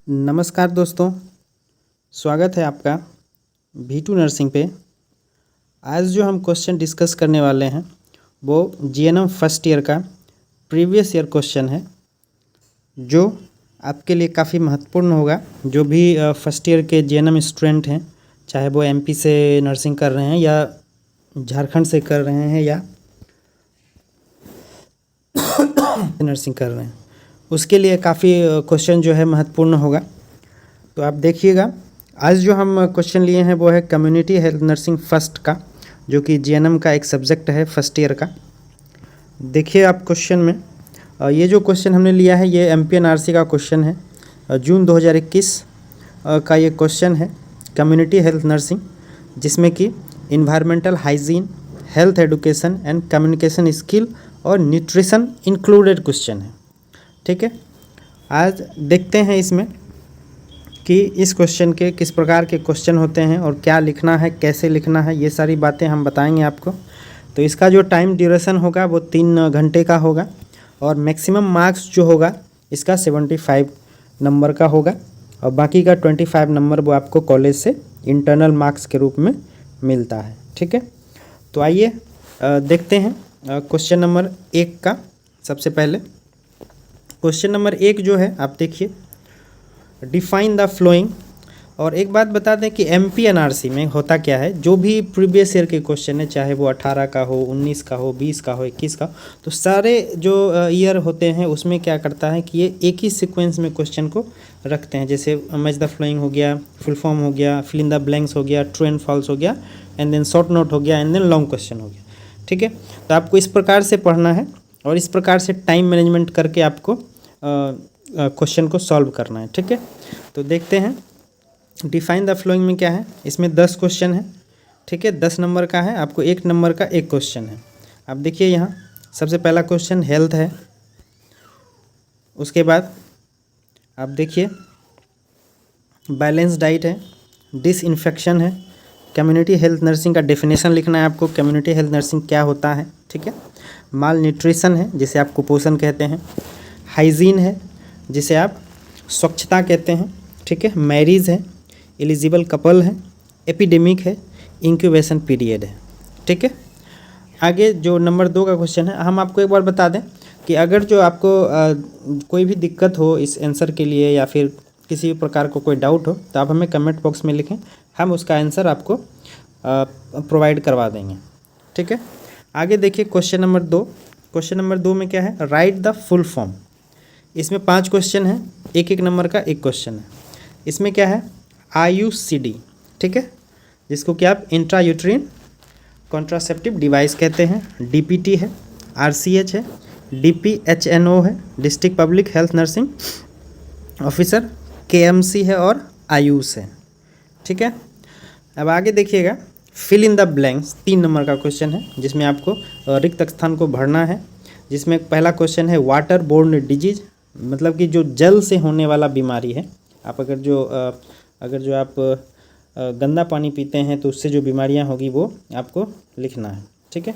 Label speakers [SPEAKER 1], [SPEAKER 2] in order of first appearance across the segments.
[SPEAKER 1] नमस्कार दोस्तों, स्वागत है आपका V2 नर्सिंग पे। आज जो हम क्वेश्चन डिस्कस करने वाले हैं वो जीएनएम फर्स्ट ईयर का प्रीवियस ईयर क्वेश्चन है, जो आपके लिए काफ़ी महत्वपूर्ण होगा। जो भी फर्स्ट ईयर के जीएनएम स्टूडेंट हैं, चाहे वो एमपी से नर्सिंग कर रहे हैं या झारखंड से कर रहे हैं या नर्सिंग कर रहे हैं, उसके लिए काफ़ी क्वेश्चन जो है महत्वपूर्ण होगा। तो आप देखिएगा, आज जो हम क्वेश्चन लिए हैं वो है कम्युनिटी हेल्थ नर्सिंग फर्स्ट का, जो कि जीएनएम का एक सब्जेक्ट है फर्स्ट ईयर का। देखिए आप क्वेश्चन में, ये जो क्वेश्चन हमने लिया है ये एमपीएनआरसी का क्वेश्चन है, जून 2021 का ये क्वेश्चन है कम्युनिटी हेल्थ नर्सिंग, जिसमें कि environmental hygiene, health education and communication skill और न्यूट्रिशन इंक्लूडेड क्वेश्चन है। ठीक है, आज देखते हैं इसमें कि इस क्वेश्चन के किस प्रकार के क्वेश्चन होते हैं और क्या लिखना है, कैसे लिखना है, ये सारी बातें हम बताएंगे आपको। तो इसका जो टाइम ड्यूरेशन होगा वो 3 घंटे का होगा और मैक्सिमम मार्क्स जो होगा इसका 75 नंबर का होगा और बाकी का 25 नंबर वो आपको कॉलेज से इंटरनल मार्क्स के रूप में मिलता है। ठीक है, तो आइए देखते हैं क्वेश्चन नंबर 1 का। सबसे पहले क्वेश्चन नंबर 1 जो है, आप देखिए, डिफाइन द फ्लोइंग। और एक बात बता दें कि एमपीएनआरसी में होता क्या है, जो भी प्रीवियस ईयर के क्वेश्चन है, चाहे वो 18 का हो, 19 का हो, 20 का हो, 21 का, तो सारे जो ईयर होते हैं उसमें क्या करता है कि ये एक ही सीक्वेंस में क्वेश्चन को रखते हैं। जैसे मैच द फ्लोइंग हो गया, फुल फॉर्म हो गया, फिल इन द ब्लैंक्स हो गया, ट्रू एंड फॉल्स हो गया, एंड देन शॉर्ट नोट हो गया, एंड देन लॉन्ग क्वेश्चन हो गया। ठीक है, तो आपको इस प्रकार से पढ़ना है और इस प्रकार से टाइम मैनेजमेंट करके आपको क्वेश्चन को सॉल्व करना है। ठीक है, तो देखते हैं डिफाइन द फ्लोइंग में क्या है। इसमें 10 क्वेश्चन है। ठीक है, 10 नंबर का है, आपको 1 नंबर का एक क्वेश्चन है। आप देखिए यहाँ सबसे पहला क्वेश्चन हेल्थ है, उसके बाद आप देखिए बैलेंस डाइट है, डिसइंफेक्शन है, कम्युनिटी हेल्थ नर्सिंग का डेफिनेशन लिखना है आपको, कम्युनिटी हेल्थ नर्सिंग क्या होता है। ठीक है, माल न्यूट्रिशन है, जिसे आप कुपोषण कहते हैं, हाइजीन है, जिसे आप स्वच्छता कहते हैं। ठीक है, मैरिज है, एलिजिबल कपल है, एपिडेमिक है, इंक्यूबेशन पीरियड है। ठीक है, आगे जो नंबर 2 का क्वेश्चन है, हम आपको एक बार बता दें कि अगर जो आपको कोई भी दिक्कत हो इस आंसर के लिए या फिर किसी भी प्रकार को कोई डाउट हो, तो आप हमें कमेंट बॉक्स में लिखें, हम उसका आंसर आपको प्रोवाइड करवा देंगे। ठीक है, आगे देखिए क्वेश्चन नंबर 2। क्वेश्चन नंबर 2 में क्या है, राइट द फुल फॉर्म। इसमें 5 क्वेश्चन है, एक एक नंबर का एक क्वेश्चन है। इसमें क्या है, IUCD, ठीक है, जिसको कि आप इंट्रायूट्रीन कॉन्ट्रासेप्टिव डिवाइस कहते हैं, DPT है, RCH है, DPHNO है, district public health nursing officer, KMC है और आयुष है। ठीक है, अब आगे देखिएगा, fill in the blanks 3 number का क्वेश्चन है, जिसमें आपको रिक्त स्थान को भरना है। जिसमें पहला क्वेश्चन है वाटर बोर्न डिजीज, मतलब कि जो जल से होने वाला बीमारी है। आप अगर जो आप गंदा पानी पीते हैं तो उससे जो बीमारियां होगी वो आपको लिखना है। ठीक है,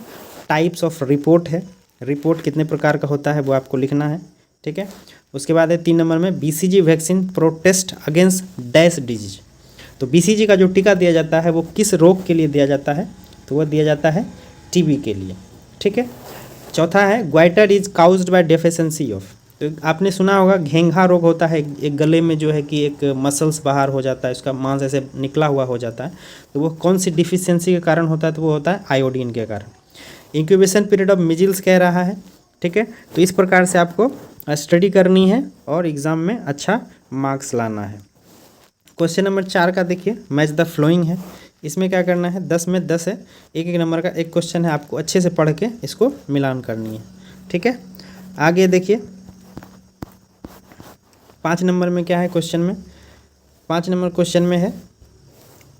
[SPEAKER 1] टाइप्स ऑफ रिपोर्ट है, रिपोर्ट कितने प्रकार का होता है वो आपको लिखना है। ठीक है, उसके बाद है 3 नंबर में BCG vaccine protest against dash disease. तो BCG का जो टीका दिया जाता है वो किस रोग के लिए दिया जाता है, तो वह दिया जाता है TB के लिए। ठीक है, चौथा है goitre is caused bye deficiency of. तो आपने सुना होगा घेंघा रोग होता है, एक गले में जो है कि एक मसल्स बाहर हो जाता है, उसका मांस ऐसे निकला हुआ हो जाता है, तो वो कौन सी डिफिशियंसी के कारण होता है, तो वो होता है आयोडीन के कारण। इंक्यूबेशन पीरियड ऑफ मिजिल्स कह रहा है। ठीक है, तो इस प्रकार से आपको स्टडी करनी है और एग्ज़ाम में अच्छा मार्क्स लाना है। क्वेश्चन नंबर 4 का देखिए, मैच द फ्लोइंग है। इसमें क्या करना है, 10 में 10 है, एक एक नंबर का एक क्वेश्चन है, आपको अच्छे से पढ़ के इसको मिलान करनी है। ठीक है, आगे देखिए 5 नंबर में क्या है क्वेश्चन में, 5 नंबर क्वेश्चन में है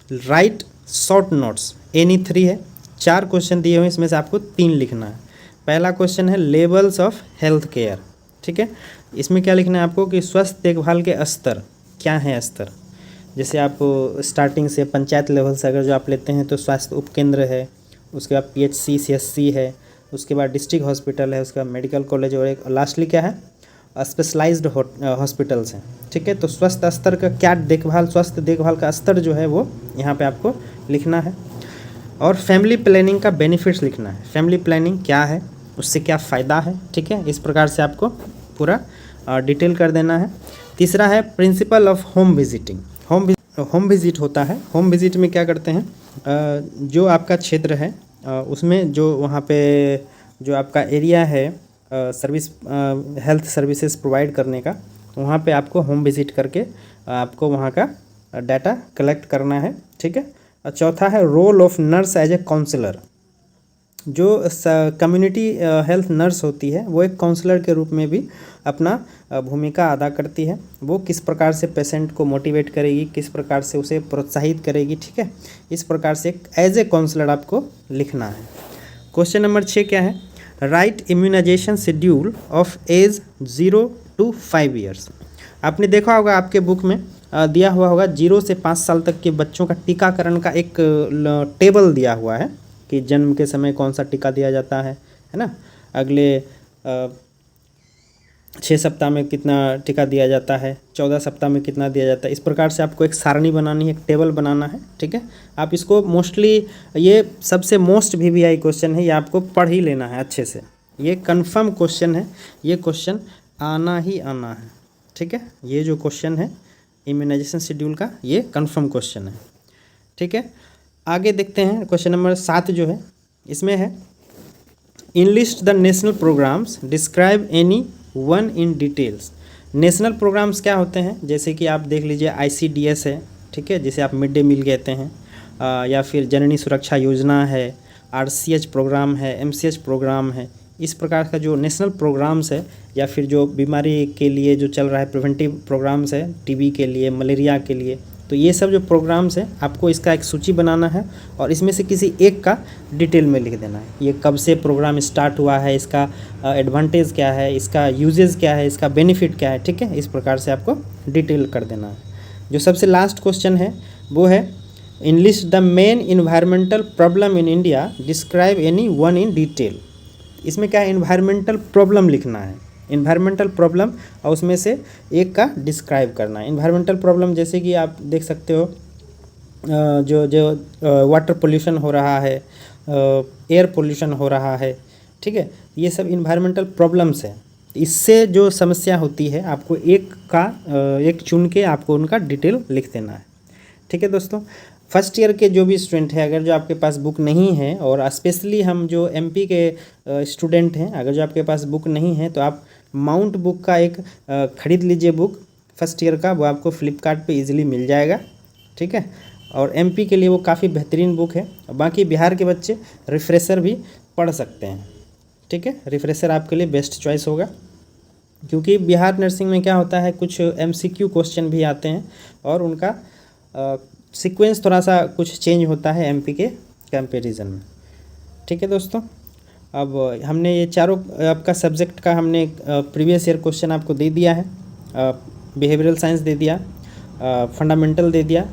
[SPEAKER 1] राइट शॉर्ट नोट्स, एनी 3 है, 4 क्वेश्चन दिए हुए, इसमें से आपको 3 लिखना है। पहला क्वेश्चन है लेवल्स ऑफ हेल्थ केयर। ठीक है, इसमें क्या लिखना है आपको कि स्वास्थ्य देखभाल के स्तर क्या हैं। स्तर जैसे आप स्टार्टिंग से पंचायत लेवल से अगर जो आप लेते हैं तो स्वास्थ्य उपकेंद्र है, उसके बाद PHC CSC है, उसके बाद डिस्ट्रिक्ट हॉस्पिटल है, उसके बाद मेडिकल कॉलेज, और एक लास्टली क्या है, स्पेशलाइज्ड हॉस्पिटल्स हैं, ठीक है। तो स्वास्थ्य स्तर का क्या स्वास्थ्य देखभाल का स्तर जो है वो यहाँ पे आपको लिखना है। और फैमिली प्लानिंग का बेनिफिट्स लिखना है, फैमिली प्लानिंग क्या है, उससे क्या फ़ायदा है, ठीक है। इस प्रकार से आपको पूरा डिटेल कर देना है। तीसरा है principle of home visiting. Home visit होता है, होम विजिट में क्या करते हैं, जो आपका क्षेत्र है उसमें जो वहाँ पे जो आपका एरिया है सर्विस हेल्थ सर्विसेज प्रोवाइड करने का, वहाँ पे आपको होम विजिट करके आपको वहाँ का डाटा कलेक्ट करना है, ठीक है। और चौथा है role of nurse as a counsellor. जो कम्युनिटी हेल्थ नर्स होती है वो एक काउंसलर के रूप में भी अपना भूमिका अदा करती है। वो किस प्रकार से पेशेंट को मोटिवेट करेगी, किस प्रकार से उसे प्रोत्साहित करेगी, ठीक है। इस प्रकार से एज ए काउंसलर आपको लिखना है। क्वेश्चन नंबर 6 क्या है, right immunisation schedule of age 0 to 5 years. आपने देखा होगा आपके बुक में दिया हुआ होगा 0 से 5 साल तक के बच्चों का टीकाकरण का एक टेबल दिया हुआ है कि जन्म के समय कौन सा टीका दिया जाता है ना, अगले 6 सप्ताह में कितना टीका दिया जाता है, 14 सप्ताह में कितना दिया जाता है। इस प्रकार से आपको एक सारणी बनानी है, एक टेबल बनाना है, ठीक है। आप इसको मोस्टली, ये सबसे मोस्ट VVI क्वेश्चन है, ये आपको पढ़ ही लेना है अच्छे से। ये कंफर्म क्वेश्चन है, ये क्वेश्चन आना ही आना है, ठीक है। ये जो क्वेश्चन है इम्यूनाइजेशन शेड्यूल का, ये कंफर्म क्वेश्चन है, ठीक है। आगे देखते हैं क्वेश्चन नंबर 7 जो है, इसमें है enlist the national programmes, describe any one in details. National programmes क्या होते हैं, जैसे कि आप देख लीजिए ICDS है, ठीक है, जिसे आप मिड डे मील कहते हैं, या फिर जननी सुरक्षा योजना है, RCH प्रोग्राम है, MCH प्रोग्राम है। इस प्रकार का जो नेशनल प्रोग्राम्स है, या फिर जो बीमारी के लिए जो चल रहा है प्रिवेंटिव प्रोग्राम्स है, TB के लिए, मलेरिया के लिए, तो ये सब जो प्रोग्राम्स है आपको इसका एक सूची बनाना है और इसमें से किसी एक का डिटेल में लिख देना है। ये कब से प्रोग्राम स्टार्ट हुआ है, इसका एडवांटेज क्या है, इसका यूजेस क्या है, इसका बेनिफिट क्या है, ठीक है। इस प्रकार से आपको डिटेल कर देना है। जो सबसे लास्ट क्वेश्चन है वो है enlist the main environmental problem in India, describe any one in detail. इसमें क्या है, इन्वायरमेंटल प्रॉब्लम लिखना है, इन्वायरमेंटल प्रॉब्लम, और उसमें से एक का डिस्क्राइब करना है। इन्वायरमेंटल प्रॉब्लम जैसे कि आप देख सकते हो जो जो वाटर पोल्यूशन हो रहा है, एयर पोल्यूशन हो रहा है, ठीक है, ये सब इन्वायरमेंटल प्रॉब्लम्स है। इससे जो समस्या होती है आपको एक चुन के आपको उनका डिटेल लिख देना है, ठीक है दोस्तों। फर्स्ट ईयर के जो भी स्टूडेंट है, अगर जो आपके पास बुक नहीं है, और स्पेशली हम जो MP के स्टूडेंट हैं, अगर जो आपके पास बुक नहीं है तो आप माउंट बुक का एक ख़रीद लीजिए बुक फर्स्ट ईयर का, वो आपको फ्लिपकार्ट पे इजीली मिल जाएगा, ठीक है। और MP के लिए वो काफ़ी बेहतरीन बुक है। बाकी बिहार के बच्चे रिफ्रेशर भी पढ़ सकते हैं, ठीक है। रिफ्रेशर आपके लिए बेस्ट चॉइस होगा, क्योंकि बिहार नर्सिंग में क्या होता है, कुछ MCQ क्वेश्चन भी आते हैं और उनका सीक्वेंस थोड़ा सा कुछ चेंज होता है MP के कंपैरिजन में, ठीक है दोस्तों। अब हमने ये चारों आपका सब्जेक्ट का हमने प्रीवियस ईयर क्वेश्चन आपको दे दिया है। बिहेवियरल साइंस दे दिया, फंडामेंटल दे दिया,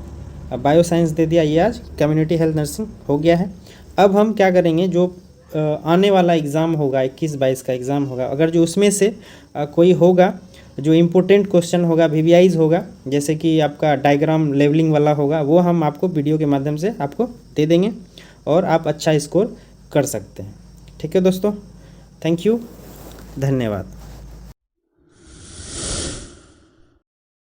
[SPEAKER 1] बायो साइंस दे दिया, ये आज कम्युनिटी हेल्थ नर्सिंग हो गया है। अब हम क्या करेंगे, जो आने वाला एग्ज़ाम होगा 21-22 का एग्ज़ाम होगा, अगर जो उसमें से कोई होगा जो इम्पोर्टेंट क्वेश्चन होगा, VVIs होगा, जैसे कि आपका डायग्राम लेवलिंग वाला होगा, वो हम आपको वीडियो के माध्यम से आपको दे देंगे और आप अच्छा स्कोर कर सकते हैं, ठीक है दोस्तों। थैंक यू, धन्यवाद।